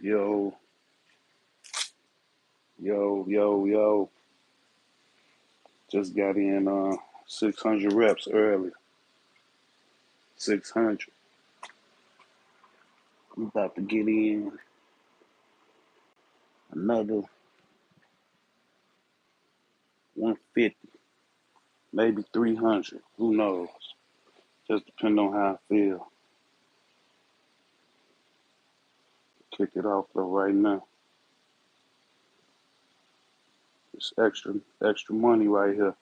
Yo, yo. Just got in 600 reps early. 600. I'm about to get in another 150, maybe 300. Who knows? Just depend on how I feel. Kick it off though right now. It's extra money right here.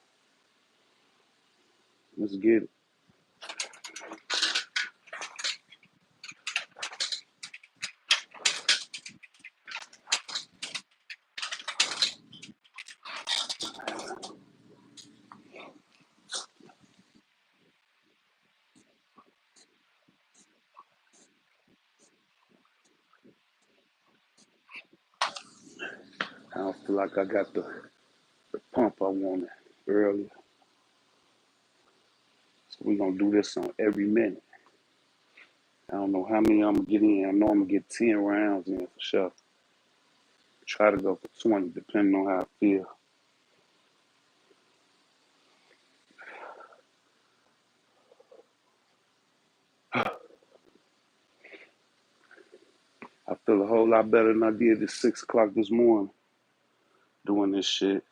Let's get it. I don't feel like I got the pump I wanted earlier. So we're gonna do this on every minute. I don't know how many I'm gonna get in. I know I'm gonna get 10 rounds in for sure. Try to go for 20, depending on how I feel. I feel a whole lot better than I did at 6 o'clock this morning doing this shit.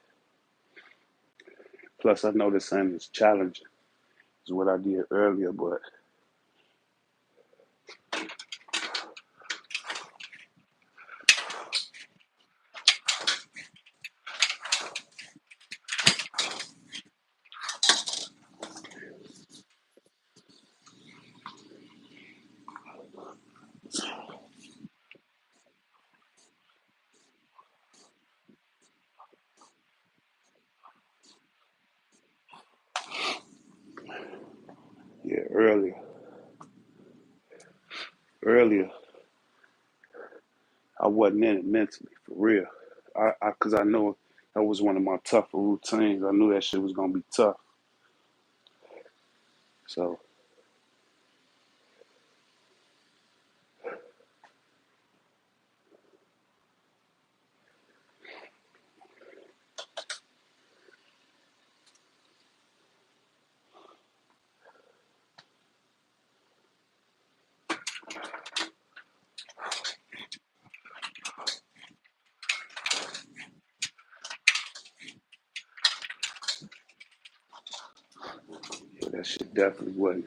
Plus, I know this ain't as challenging as what I did earlier, but yeah, earlier, I wasn't in it mentally for real. Cause I know that was one of my tougher routines. I knew that shit was gonna be tough. So yeah, that shit definitely wasn't.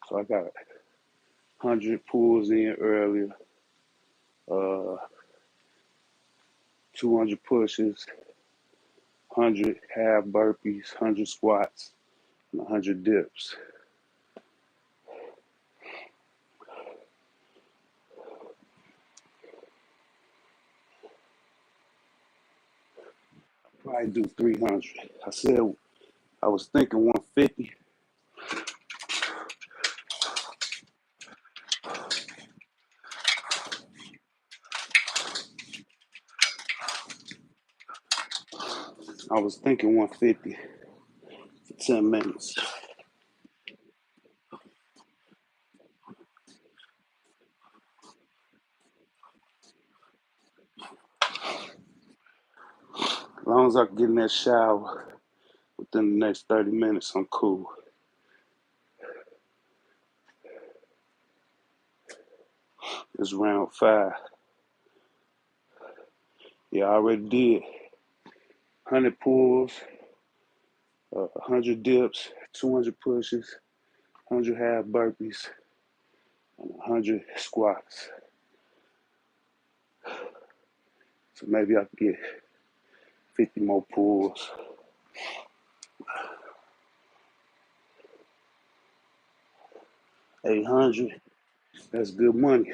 So I got 100 pulls in earlier, uh, 200 pushes, 100 half burpees, 100 squats, and 100 dips. Probably do 300. I said I was thinking 150. I was thinking 150 for 10 minutes. As long as I can get in that shower within the next 30 minutes, I'm cool. It's round 5. Yeah, I already did 100 pulls, 100 dips, 200 pushes, 100 half burpees, and 100 squats. So maybe I can get 50 more pulls. 800, that's good money.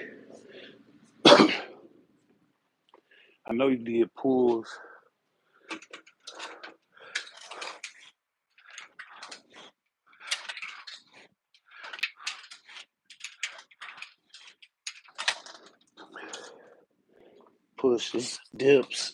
I know you did pulls. pushes, dips.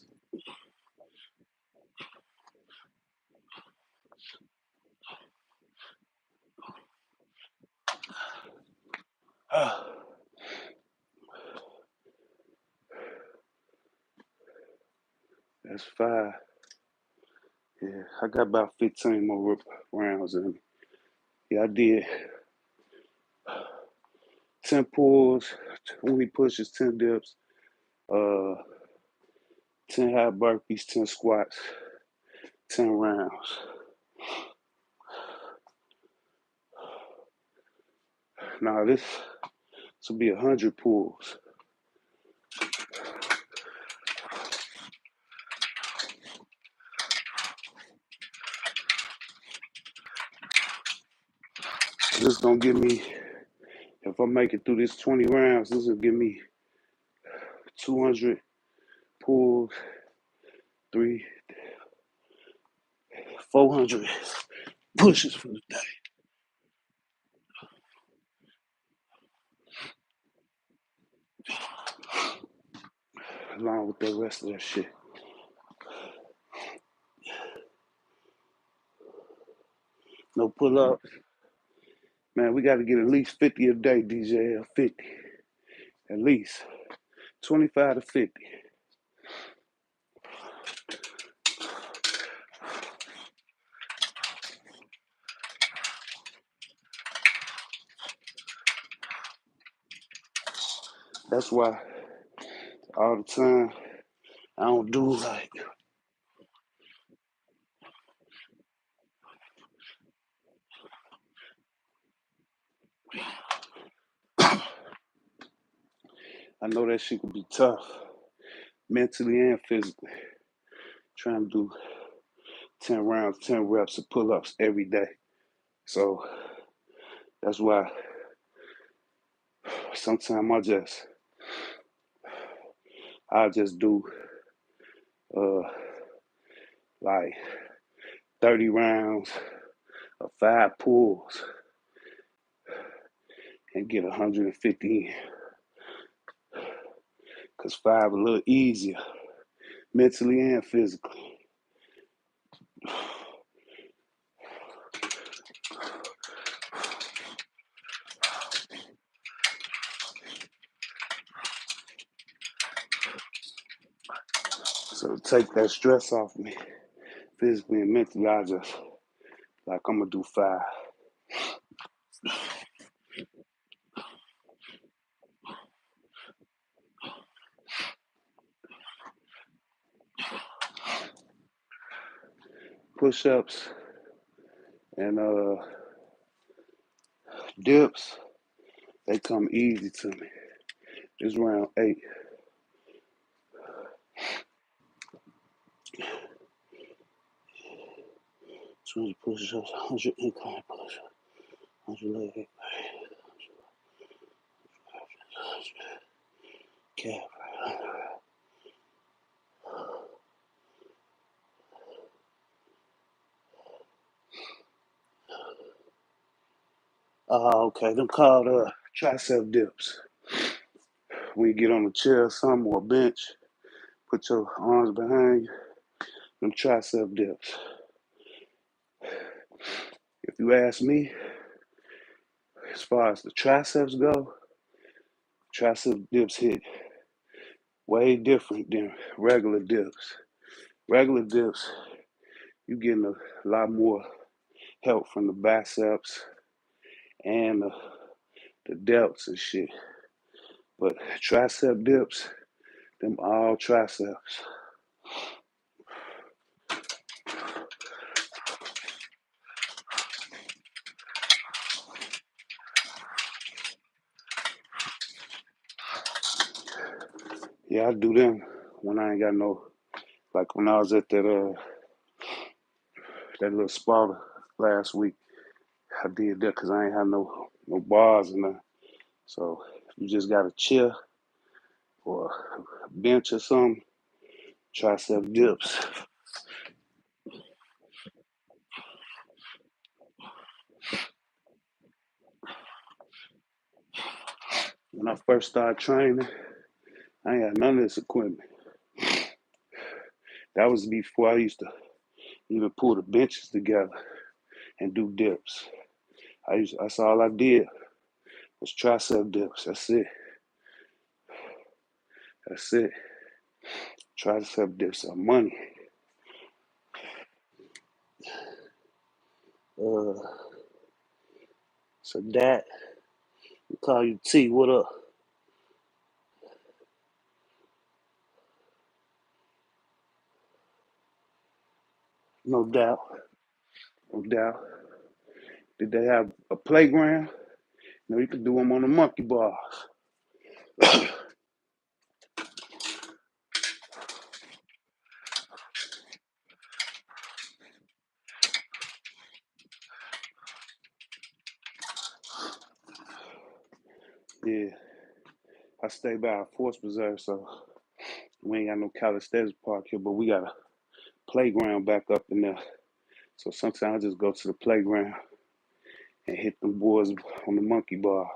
That's 5. Yeah, I got about 15 more rounds in me. Yeah, I did 10 pulls, 20 pushes, 10 dips, uh, 10 high burpees, 10 squats, 10 rounds. Now this will be 100 pulls. This is gonna give me, if I make it through this 20 rounds, this will give me 200 pulls, 3, 400 pushes for the day, along with the rest of that shit. No pull ups. Man, we got to get at least 50 a day, DJ. 50. At least 25 to 50. That's why all the time I don't do like, I know that shit can be tough, mentally and physically, trying to do 10 rounds, 10 reps of pull ups every day. So that's why sometimes I just do uh like 30 rounds of 5 pulls and get 150 in. Cause 5 a little easier, mentally and physically. So to take that stress off me, physically and mentally, I just like I'm gonna do 5. Push ups and dips, they come easy to me. It's round 8. 20 push ups, 100 incline push ups, 100 leg calf. Okay, them called tricep dips. When you get on a chair or something or a bench, put your arms behind you, them tricep dips. If you ask me, as far as the triceps go, tricep dips hit way different than regular dips. Regular dips, you getting a lot more help from the biceps and the delts and shit. But tricep dips, them all triceps. Yeah, I do them when I ain't got no, like when I was at that little spot last week. I did that because I ain't have no bars in there. So you just got a chair or a bench or something, tricep dips. When I first started training, I ain't had none of this equipment. That was before I used to even pull the benches together and do dips. That's all I did was tricep dips. That's it. That's it. Tricep dips are money. Uh, so that we call you T. What up? No doubt. No doubt. Did they have a playground? No, you could do them on the monkey bars. Yeah, I stay by a force preserve, so we ain't got no calisthenics park here, but we got a playground back up in there. So sometimes I just go to the playground and hit them boys on the monkey bars.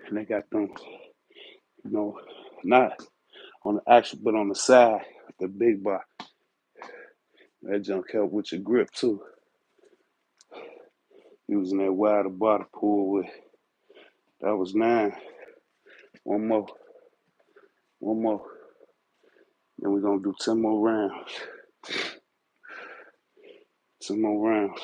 And they got them, you know, not on the actual, but on the side, the big bar. That junk help with your grip too. Using that wider bar to pull with. That was 9. One more. One more. Then we're gonna do 10 more rounds. 10 more rounds.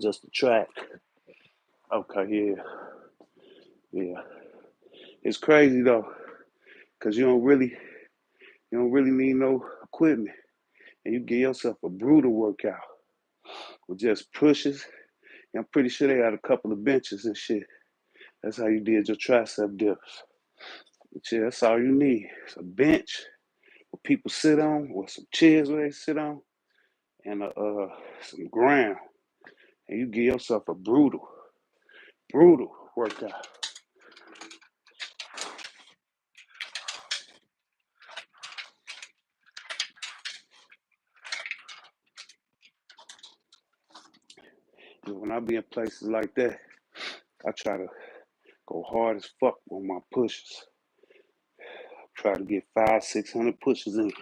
Just the track. Okay, yeah. Yeah. It's crazy though, cause you don't really need no equipment. And you give yourself a brutal workout with just pushes. And I'm pretty sure they had a couple of benches and shit. That's how you did your tricep dips. But yeah, that's all you need. It's a bench where people sit on, or some chairs where they sit on, and some ground. And you give yourself a brutal workout. And when I be in places like that, I try to go hard as fuck on my pushes. Try to get 500, 600 pushes in.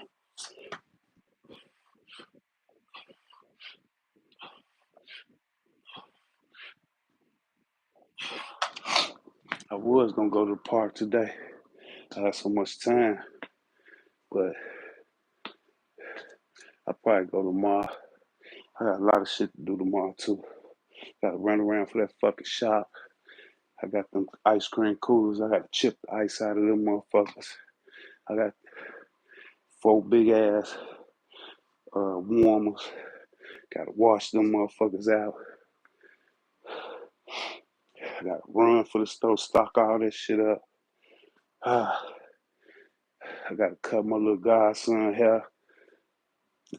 I was gonna go to the park today. I had so much time, but I probably go tomorrow. I got a lot of shit to do tomorrow too. Got to run around for that fucking shop. I got them ice cream coolers. I got to chip the ice out of them motherfuckers. I got 4 big ass warmers. Got to wash them motherfuckers out. I got to run for the store, stock all this shit up. I got to cut my little godson hair.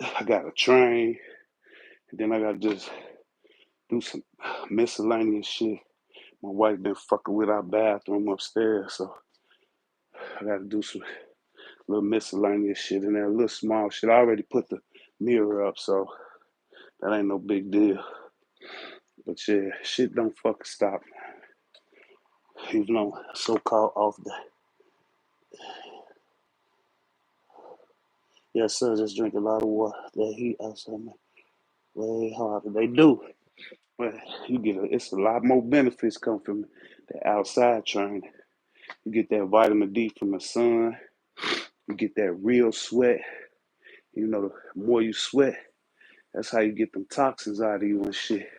I got to train. And then I got to just do some miscellaneous shit. My wife been fucking with our bathroom upstairs, so I got to do some little miscellaneous shit in there, a little small shit. I already put the mirror up, so that ain't no big deal. But yeah, shit don't fucking stop, even on so-called off day. Yes, sir, just drink a lot of water. That heat outside, man, way harder. They do, but it's a lot more benefits come from the outside training. You get that vitamin D from the sun. You get that real sweat. You know, the more you sweat, that's how you get them toxins out of you and shit.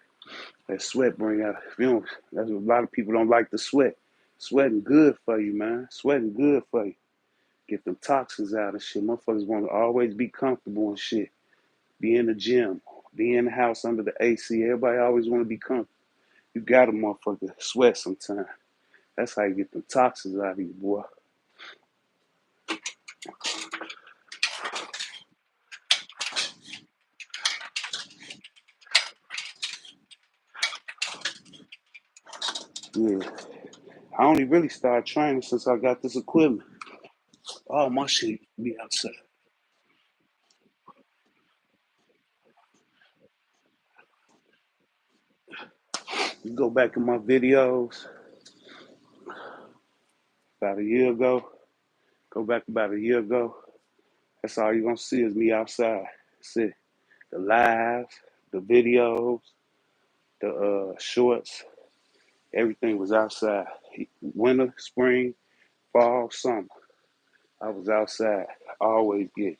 That sweat bring out, you know, that's what a lot of people don't like the sweat. Sweating good for you, man. Sweating good for you. Get them toxins out of shit. Motherfuckers want to always be comfortable and shit. Be in the gym. Be in the house under the AC. Everybody always want to be comfortable. You got a motherfucker sweat sometime. That's how you get them toxins out of you, boy. Yeah. I only really started training since I got this equipment. All my shit be outside. You go back in my videos about a year ago. Go back about a year ago. That's all you're gonna see is me outside. That's it. The lives, the videos, the shorts, everything was outside. Winter, spring, fall, summer. I was outside. I always get.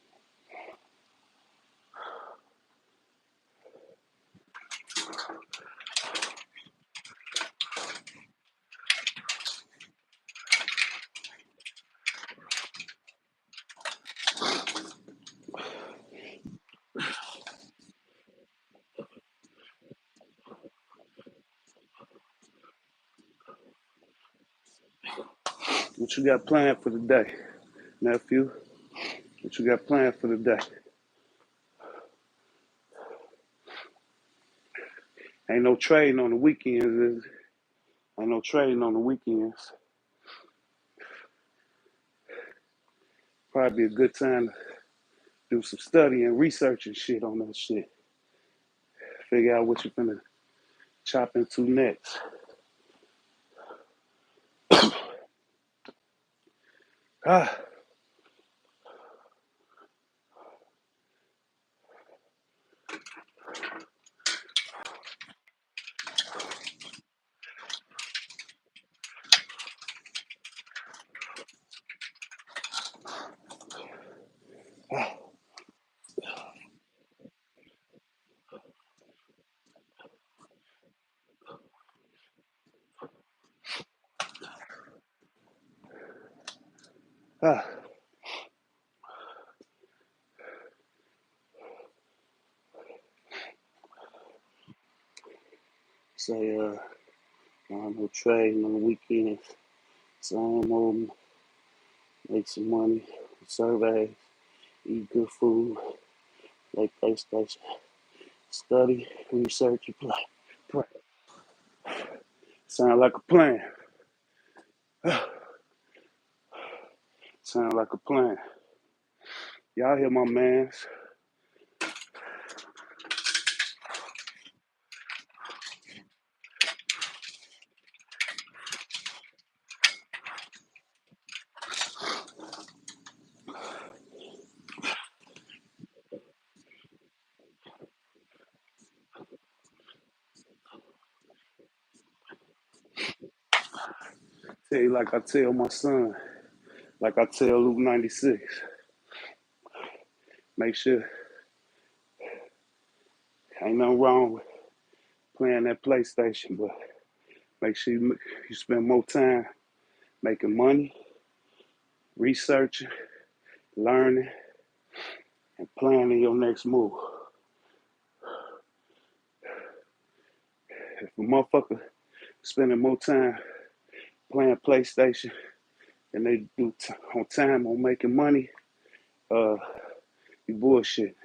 What you got planned for the day, nephew? What you got planned for the day? Ain't no trading on the weekends, is it? Ain't no trading on the weekends. Probably a good time to do some study and research and shit on that shit. Figure out what you're gonna chop into next. Ah, ah, ah. Say, no trading on the weekends. Same old, make some money, surveys, eat good food, play PlayStation, study, research, and play. Pray. Sound like a plan. Sound like a plan. Y'all hear my mans? Tell you like I tell my son, like I tell Luke 96. Make sure ain't nothing wrong with playing that PlayStation, but make sure you spend more time making money, researching, learning, and planning your next move. If a motherfucker spending more time playing PlayStation than they do on time on making money, uh, you bullshit.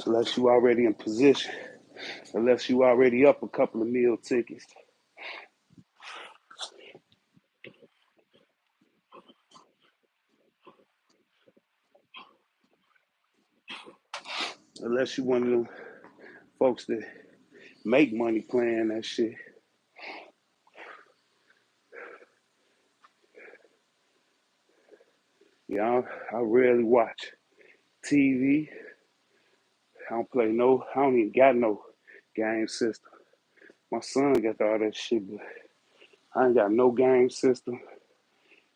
Unless you already in position, unless you already up a couple of meal tickets. Unless you one of them folks that make money playing that shit. Yeah, I rarely watch TV. I don't play no, I don't even got no game system. My son got all that shit, but I ain't got no game system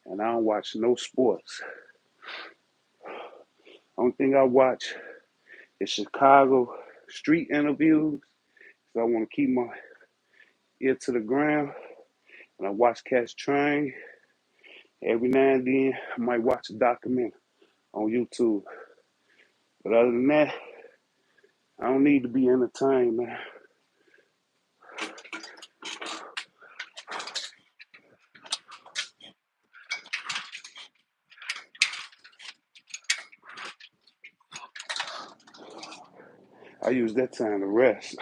and I don't watch no sports. Only thing I watch is Chicago street interviews. So I want to keep my ear to the ground. And I watch Cats Train. Every now and then I might watch a documentary on YouTube. But other than that, I don't need to be entertained, man. I use that time to rest.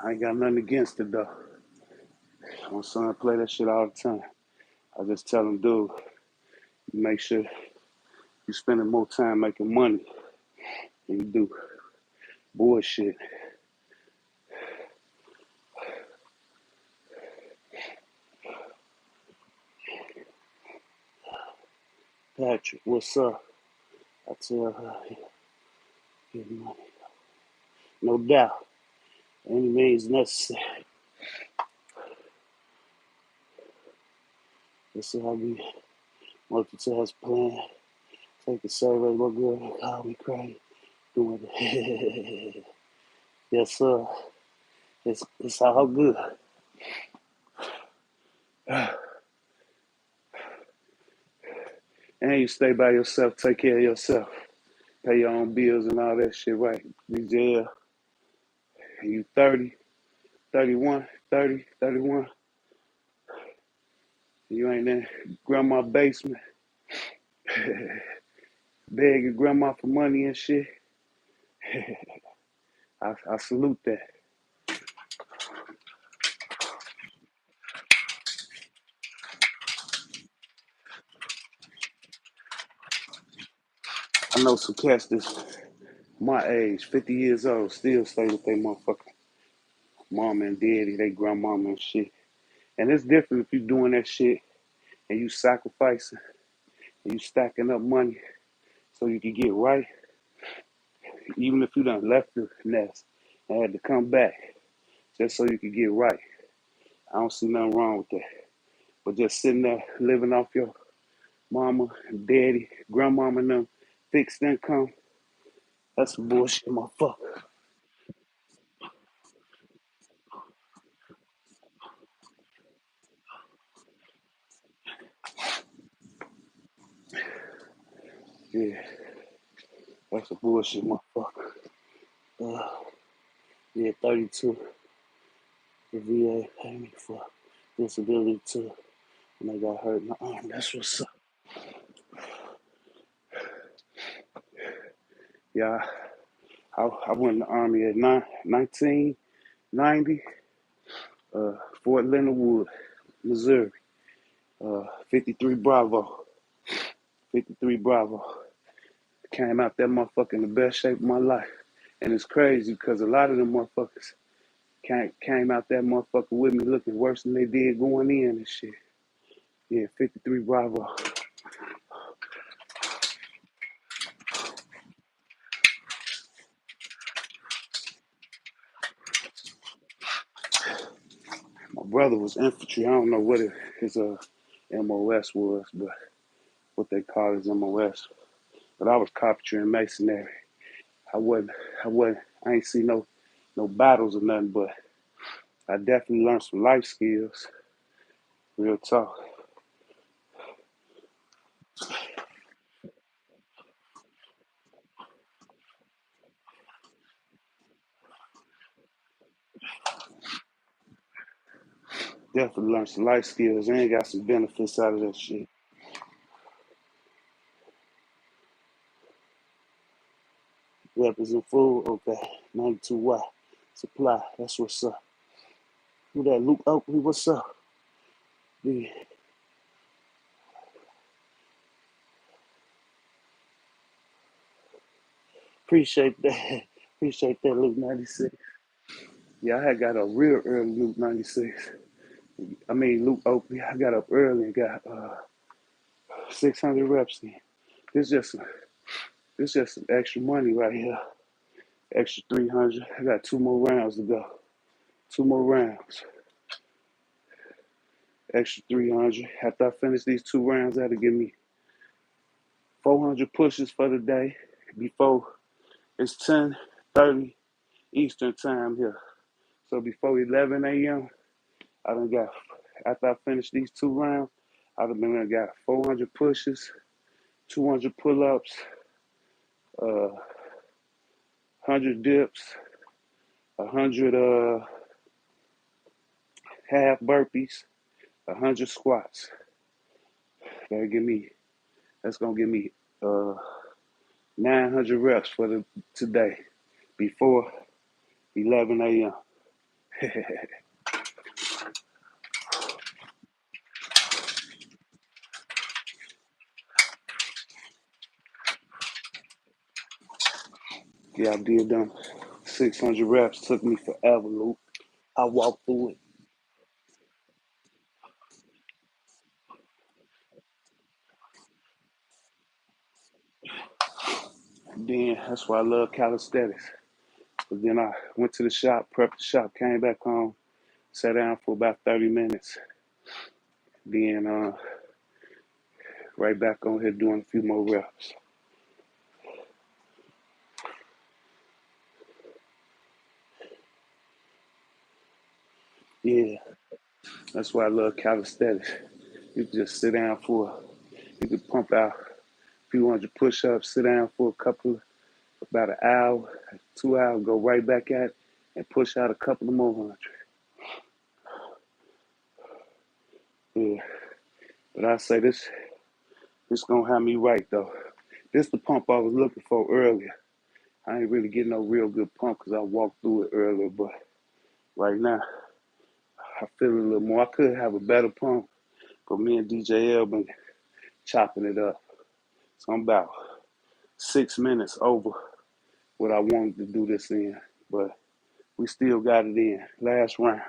I ain't got nothing against it though. My son play that shit all the time. I just tell him, dude, make sure you spending more time making money than you do bullshit. Patrick, what's up? I tell her, get money. No doubt. Any means necessary. This is how we multitask plan. Take the survey, my girl, call me crazy. Doing it. Yes, sir. It's all good. And you stay by yourself, take care of yourself, pay your own bills and all that shit, right? You jail, and you 30, 31, 30, 31. You ain't in grandma's basement, begging grandma for money and shit. I salute that. I know some cats that's my age, 50 years old, still stay with their motherfucking mama and daddy, they grandmama and shit. And it's different if you doing that shit and you sacrificing and you stacking up money so you can get right, even if you done left the nest and had to come back just so you can get right. I don't see nothing wrong with that. But just sitting there living off your mama, daddy, grandmama, and them fixed income, that's some bullshit, motherfucker. Yeah, that's a bullshit, motherfucker. Uh, yeah, 32. The VA paid me for disability too when I got hurt in the arm. That's what's up. Yeah, I went in the army at 1990, Fort Leonard Wood, Missouri. 53 Bravo. 53 Bravo. Came out that motherfucker in the best shape of my life. And it's crazy because a lot of them motherfuckers came out that motherfucker with me looking worse than they did going in and shit. Yeah, 53 Bravo. My brother was infantry. I don't know what his MOS was, but what they call his MOS. But I was carpentry and masonry. I wasn't, I ain't see no battles or nothing, but I definitely learned some life skills. Real talk. Definitely learned some life skills and got some benefits out of that shit. Weapons and food, okay. 92Y. Supply, that's what's up. Who that? Luke Oakley, what's up? Yeah. Appreciate that. Appreciate that, Luke 96. Yeah, I had got up real early, Luke 96. I mean, Luke Oakley. I got up early and got 600 reps in. This just this just some extra money right here. Extra 300. I got two more rounds to go. Two more rounds. Extra 300. After I finish these two rounds, that'll give me 400 pushes for the day before it's 10:30 Eastern time here. So before 11 a.m., I done got, after I finish these two rounds, I done got 400 pushes, 200 pull-ups, 100 dips, 100 half burpees, 100 squats. That's gonna give me uh 900 reps for today before 11 a.m. Yeah, I did them 600 reps. Took me forever, Luke. I walked through it. Then that's why I love calisthenics. But then I went to the shop, prepped the shop, came back home, sat down for about 30 minutes. Then right back on here doing a few more reps. Yeah, that's why I love calisthenics. You can just sit down you can pump out a few hundred push-ups, sit down for about an hour, 2 hours, go right back at it, and push out a couple of more hundred. Yeah, but I say this gonna have me right though. This the pump I was looking for earlier. I ain't really getting no real good pump because I walked through it earlier, but right now I feel a little more. I could have a better pump, but me and DJ L been chopping it up. So I'm about 6 minutes over what I wanted to do this in, but we still got it in. Last round.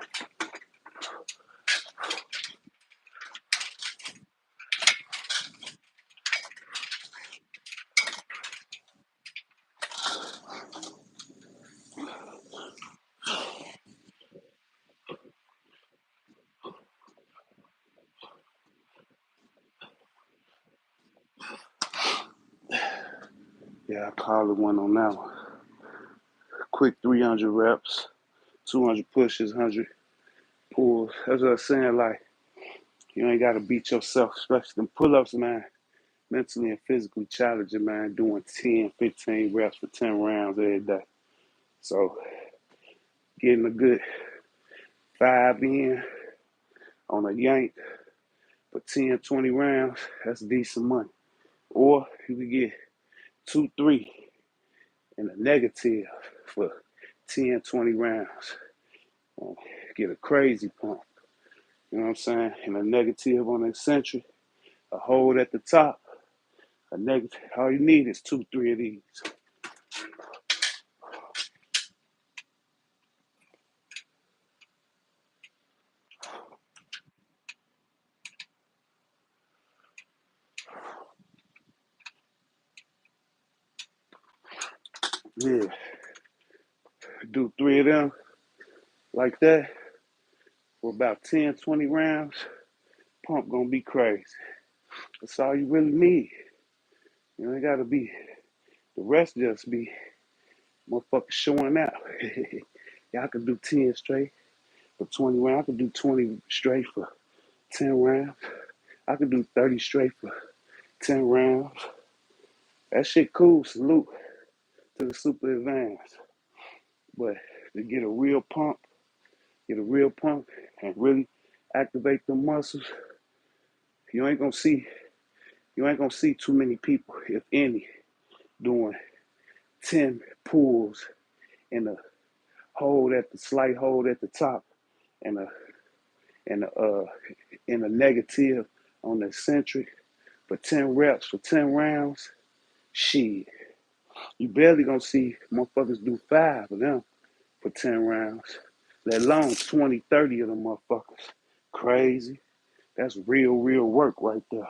Yeah, I call it one on that one. Quick 300 reps, 200 pushes, 100 pulls. That's what I'm saying. Like, you ain't got to beat yourself, especially them pull ups, man. Mentally and physically challenging, man. Doing 10, 15 reps for 10 rounds every day. So, getting a good 5 in on a yank for 10, 20 rounds, that's decent money. Or you could get 2, 3 in a negative for 10, 20 rounds. Get a crazy pump. You know what I'm saying? And a negative on the eccentric, a hold at the top, a negative. All you need is 2, 3 of these. Yeah, do 3 of them like that for about 10, 20 rounds. Pump gonna be crazy. That's all you really need. You ain't gotta be, the rest just be motherfuckers showing out. Y'all can do 10 straight for 20 rounds. I can do 20 straight for 10 rounds. I can do 30 straight for 10 rounds. That shit cool. Salute to the super advanced. But to get a real pump and really activate the muscles, you ain't gonna see you ain't gonna see too many people, if any, doing 10 pulls and a slight hold at the top and a and a and a negative on the eccentric for 10 reps for 10 rounds. Shit. You barely gonna see motherfuckers do 5 of them for 10 rounds, let alone 20, 30 of them motherfuckers. Crazy. That's real work right there.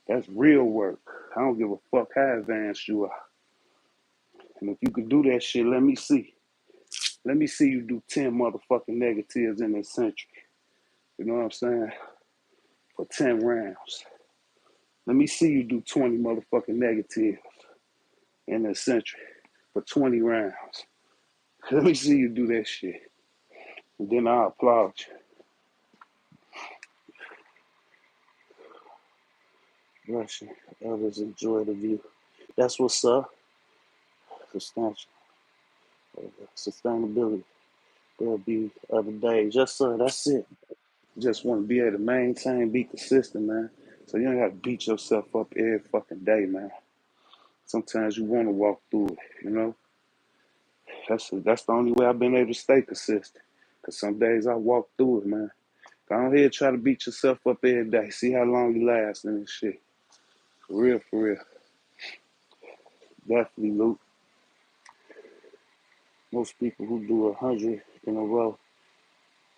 That's real work. I don't give a fuck how advanced you are. And if you could do that shit, let me see. Let me see you do 10 motherfucking negatives in this century. You know what I'm saying? For 10 rounds. Let me see you do 20 motherfucking negatives in this century for 20 rounds. Let me see you do that shit. And then I'll applaud you. Rushing. Others enjoy the view. That's what's up. Sustainability. There'll be other days. Yes, sir. That's it. Just want to be able to maintain, be consistent, man. So you don't have to beat yourself up every fucking day, man. Sometimes you want to walk through it, you know. That's the only way I've been able to stay consistent. Cause some days I walk through it, man. Go ahead, try to beat yourself up every day. See how long you last in this shit. For real, for real. Definitely, Luke. Most people who do 100 in a row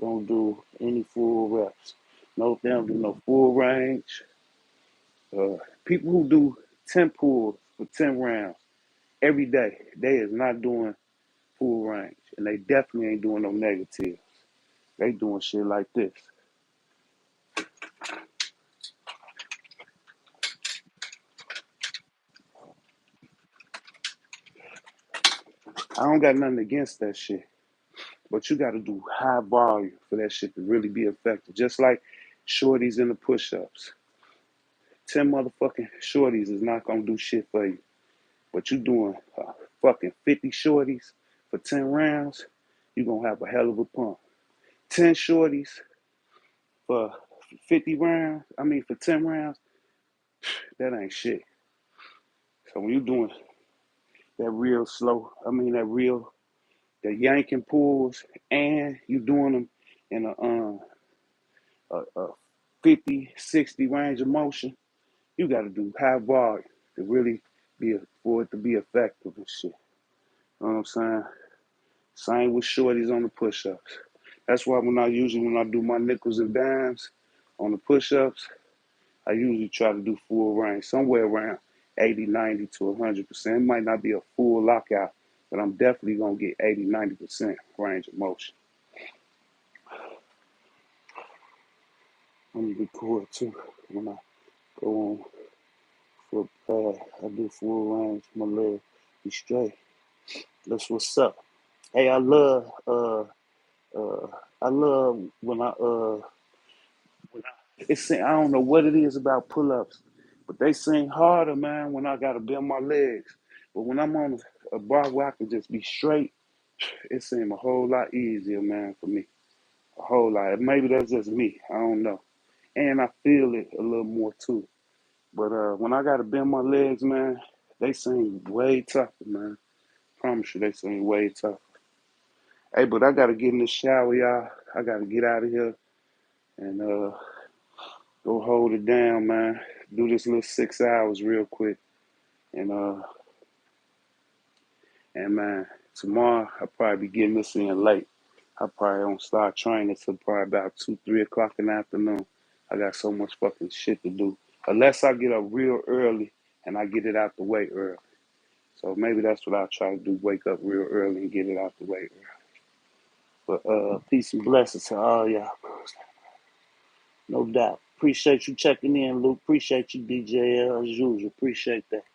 don't do any full reps. No, they don't do no full range. People who do 10 pulls for 10 rounds every day, they is not doing full range. And they definitely ain't doing no negative. They doing shit like this. I don't got nothing against that shit. But you got to do high volume for that shit to really be effective. Just like shorties in the push-ups. 10 motherfucking shorties is not going to do shit for you. But you doing fucking 50 shorties for 10 rounds, you going to have a hell of a pump. 10 shorties for 50 rounds, for 10 rounds, that ain't shit. So when you doing that real slow, the yanking pulls, and you doing them in a 50, 60 range of motion, you got to do high volume to really for it to be effective and shit. You know what I'm saying? Same with shorties on the push-ups. That's why when I do my nickels and dimes on the push-ups, I usually try to do full range, somewhere around 80, 90 to 100%. It might not be a full lockout, but I'm definitely going to get 80, 90% range of motion. I'm going to record too when I go on foot pad. I do full range, my leg be straight. That's what's up. Hey, uh, I love I don't know what it is about pull-ups, but they seem harder, man, when I gotta bend my legs. But when I'm on a bar where I can just be straight, it seems a whole lot easier, man, for me. A whole lot. Maybe that's just me. I don't know. And I feel it a little more too. But when I gotta bend my legs, man, they seem way tougher, man. Promise you, they seem way tougher. Hey, but I gotta get in the shower, y'all. I gotta get out of here and go hold it down, man. Do this little 6 hours real quick. And man, tomorrow I'll probably be getting this in late. I probably don't start training till probably about 2, 3 o'clock in the afternoon. I got so much fucking shit to do. Unless I get up real early and I get it out the way early. So maybe that's what I'll try to do, wake up real early and get it out the way early. But peace and blessings to all y'all. No doubt. Appreciate you checking in, Luke. Appreciate you, DJL, as usual. Appreciate that.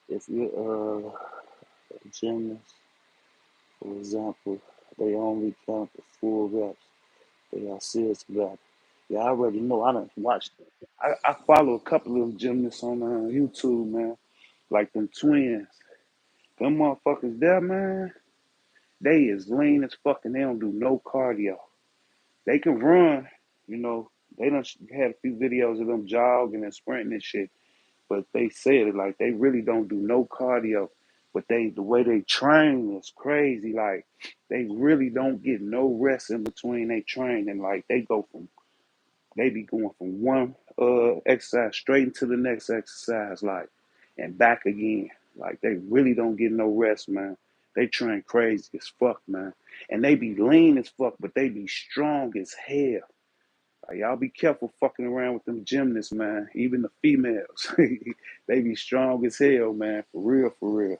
If you're a gymnast, for example, they only count the full reps. They are serious about it. Yeah, I already know. I done watched it. I follow a couple of them gymnasts on YouTube, man. Like them twins. Them motherfuckers there, man. They is lean as fucking. They don't do no cardio. They can run, you know. They done had a few videos of them jogging and sprinting and shit. But they said it like they really don't do no cardio. But the way they train is crazy. Like they really don't get no rest in between they training. Like they be going from one exercise straight into the next exercise, like and back again. Like they really don't get no rest, man. They train crazy as fuck, man. And they be lean as fuck, but they be strong as hell. Like, y'all be careful fucking around with them gymnasts, man. Even the females. They be strong as hell, man. For real, for real.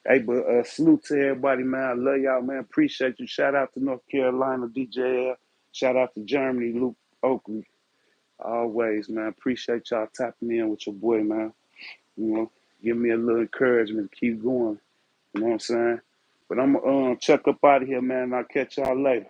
Hey, but salute to everybody, man. I love y'all, man. Appreciate you. Shout out to North Carolina, DJL. Shout out to Germany, Luke Oakley. Always, man. Appreciate y'all tapping in with your boy, man. You know, give me a little encouragement to keep going. You know what I'm saying? But I'm going to check up out of here, man. I'll catch y'all later.